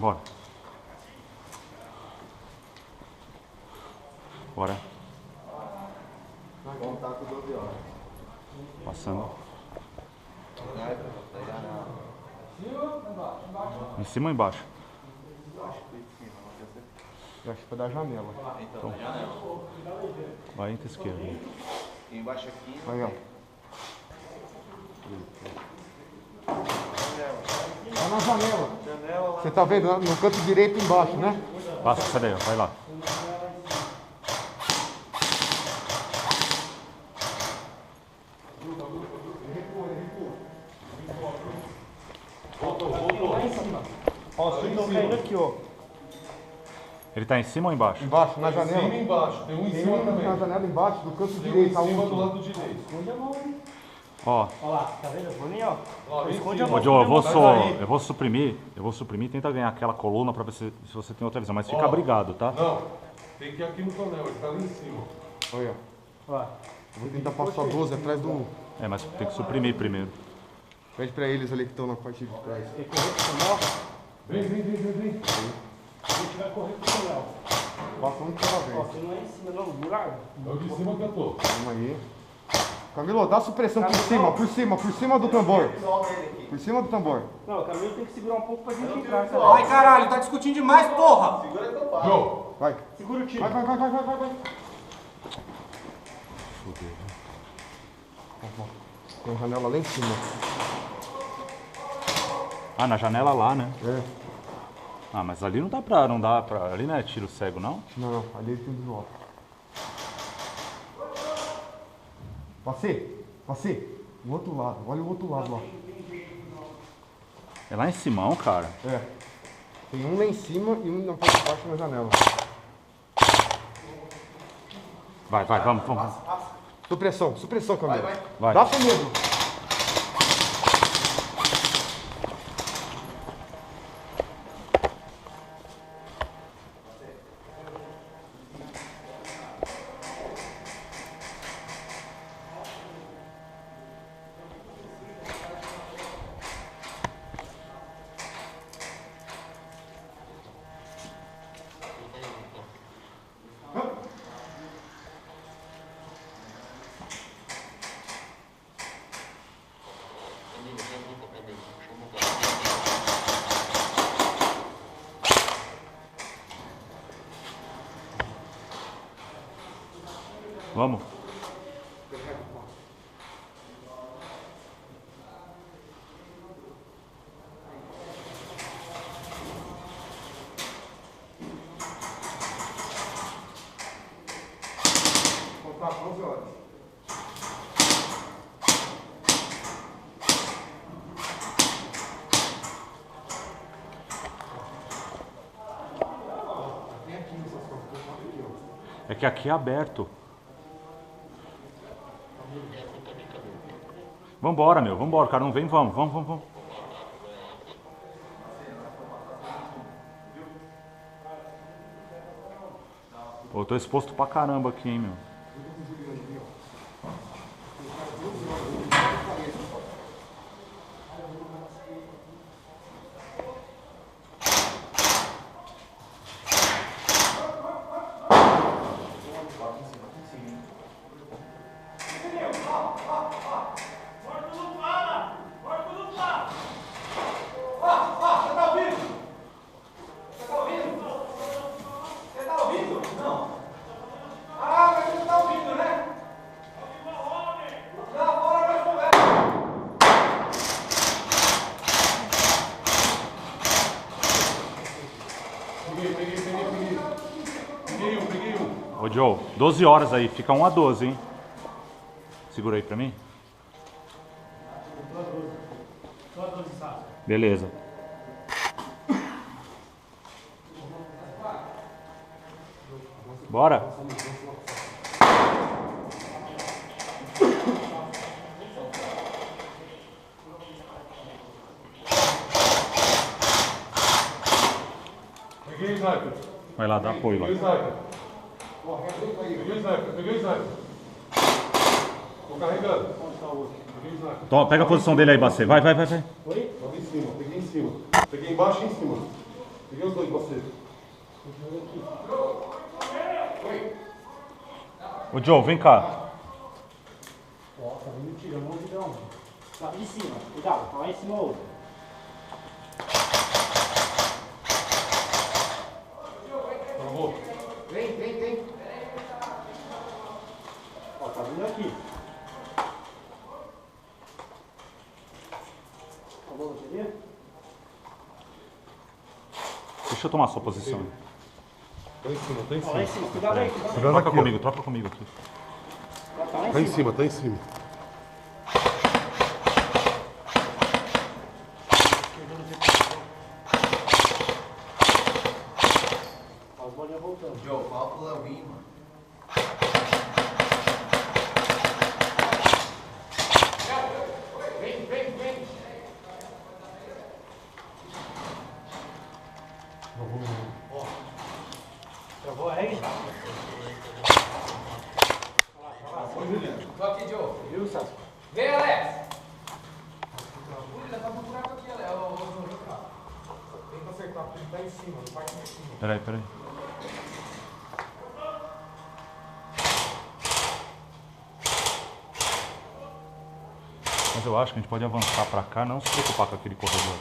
Bora. Bora. Contato 12 horas. Passando. Em cima ou embaixo? Eu acho que foi da janela. Então, vai entre a esquerda. Embaixo aqui. Aí, ó. Tá na janela. Você tá vendo no canto direito embaixo, né? Passa, sai daí, ó. Vai lá. Ó, vocês estão caindo aqui, ó. Ele tá em cima ou embaixo? Embaixo, na janela. Em cima e embaixo, tem um em Tem cima um também. na janela embaixo, do canto Tem um direito, a em cima do última. lado direito. Ó. Olha lá, tá vendo? Boninho, ó. Ó, vem Esconde em a cima. Ô, Joe, Mas eu vou suprimir, tenta ganhar aquela coluna pra ver se você tem outra visão, mas fica Ó. brigado, tá? Não, tem que ir aqui no tonel, ele tá ali em cima. Olha, Ó. eu vou tentar passar 12 atrás do... É, mas tem que suprimir primeiro. Pede pra eles ali que estão na parte de trás. Tem que correr pro canal. Vem. A gente vai correr pro canal. Passa um de cada Ó, vez. você não é em cima, não. O buraco. É o de cima que eu tô. Calma aí. Camilo, dá supressão por cima do tambor. Por cima do tambor. Não, o Camilo tem que segurar um pouco pra gente entrar, cara. Ai, caralho, tá discutindo demais, porra! Joe, Vai. Segura o tiro. Vai. Tem janela lá em cima. Ah, na janela lá, né? É. Ah, mas ali não dá pra... Ali não é tiro cego, não? Não, ali ele tem de volta. Passei. O outro lado, olha o outro lado lá. É lá em Simão, cara. É. Tem um lá em cima e um na parte de baixo na janela. Vai, vamos. Supressão, Camilo. Vai. Dá sem medo. Vamos. Contar 11 horas. Vem aqui nessas costas, aqui, ó. É que aqui é aberto. Vambora, meu. Vambora. O cara não vem, vamos. Pô, eu tô exposto pra caramba aqui, hein, meu. Peguei um. Ô, Joe, 12 horas aí. Fica 1 a 12, hein. Segura aí pra mim. Só 12 sacos. Beleza. Bora. Peguei o sniper. Vai lá, dá apoio lá. Peguei o sniper. Peguei o sniper. Tô carregando. Peguei o sniper. Toma, pega a posição dele aí, Bacê. Vai. Logo em cima, peguei em cima. Peguei embaixo e em cima. Peguei os dois de você. Ô Joe, vem cá. Ó, tá vindo tirando um de onde? Tá de cima, cuidado, tá lá em cima o outro. Travou. Vem. Ó, tá vindo aqui. Acabou a bateria? Deixa eu tomar a sua posição. Tá em cima, tá em Ó, lá em cima. cima, cuidado aí, cuidado aí. Cuidado Troca aqui, comigo, troca comigo aqui. Tá lá Tá em em cima. cima, tá em cima. Ó, as bolinhas voltando. Joe, falta o Lewin, mano. Vem. Travou a regra? Tô aqui, Joe. Viu, Sasco? Vem, Alex. Ui, tá com um buraco aqui, Alex. Tem que acertar, porque tá em cima, não parte em cima. Peraí. Mas eu acho que a gente pode avançar pra cá, não se preocupar com aquele corredor.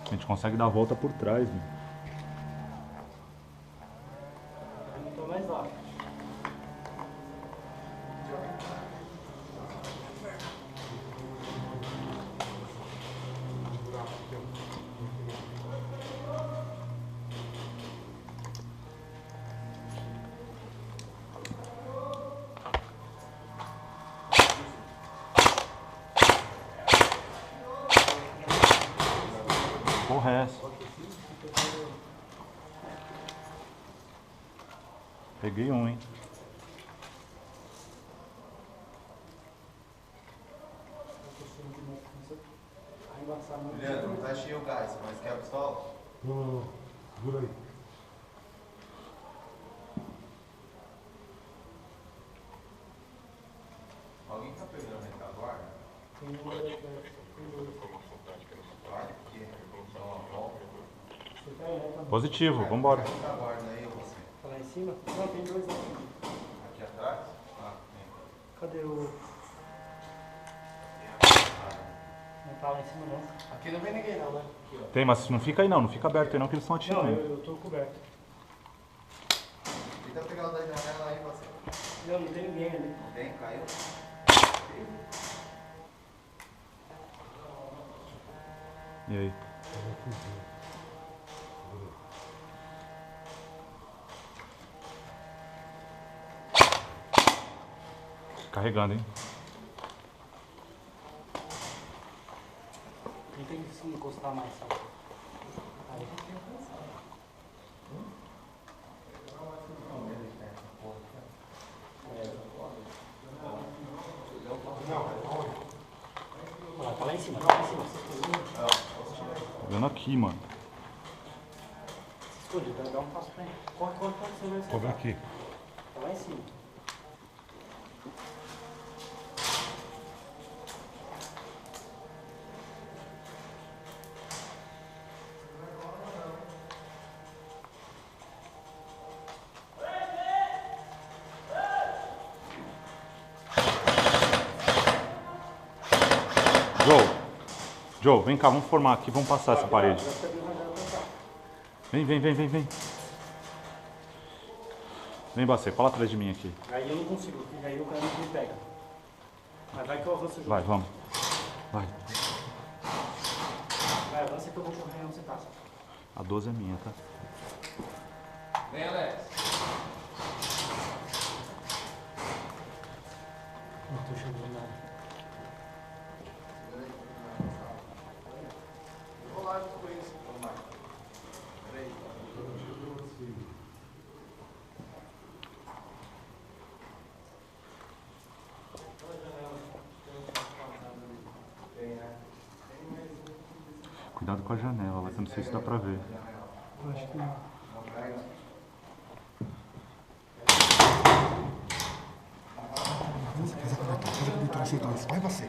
A gente consegue dar a volta por trás, né? Não tô mais lá. Porra, é essa? Peguei um, hein? Leandro, não tá cheio o gás, mas quer a pistola? Não. Segura aí. Alguém tá pegando a retaguarda? Vai, aqui. Dá uma volta. Positivo, vambora. Retaguarda aí, você. Tá lá em cima? Não, tem dois aqui. Aqui atrás? Ah, tem. Cadê o... Não tá lá em cima, não. Aqui não vem ninguém não, né? Aqui, ó. Tem, mas não fica aí não fica aberto aí não, que eles estão Não, atirando. eu tô coberto. Tenta pegar o da janela aí, você. Não tem ninguém ali. Não tem? Caiu? E aí? Carregando, hein? Não tem que se encostar mais, sabe? Aí. Olha lá, tá lá em cima, tá lá em cima. Tá vendo aqui, mano. Se esconde, dá um passo pra ele. Corre, você vai acertar. Cobre aqui. Tá lá em cima. Joe, vem cá, vamos formar aqui, vamos passar essa parede. Vem. Vem, Bacê, cola atrás de mim aqui. Aí eu não consigo, porque aí o cara não me pega. Mas vai que eu avanço junto. Vai, vamos. Vai. Vai, avança que eu vou correr onde você tá. A 12 é minha, tá? Vem, Alex. Não tô chegando nada. Vou lá com isso. Vamos lá. Peraí. Cuidado com a janela, mas eu não sei se dá pra ver. Eu acho que não. Vai você.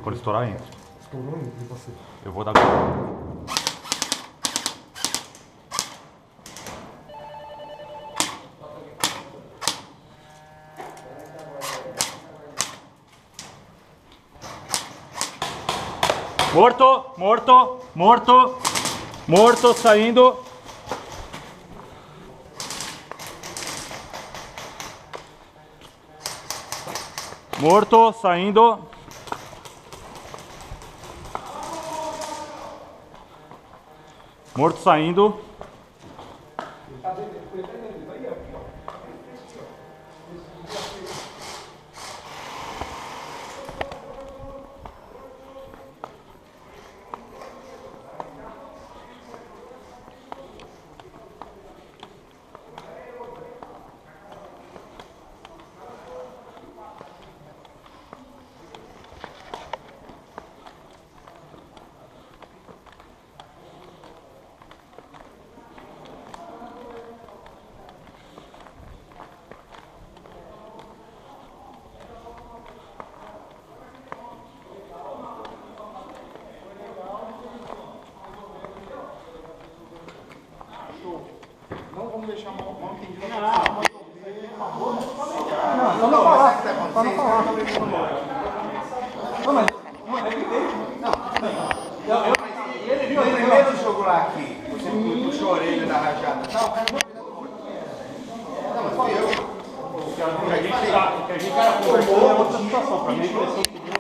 Quando estourar, entra. Estourou entre você. Eu vou dar. Morto, morto, morto, morto, saindo. Morto, saindo. Morto, saindo. Não vamos deixar a mão tendida. Pra não falar. Pra não falar. Não, mas... Ele viu o primeiro jogo lá aqui. Você puxou a orelha da rajada. Não, mas foi eu. O que a gente era conversando é outra situação. Pra mim, a impressão que deu.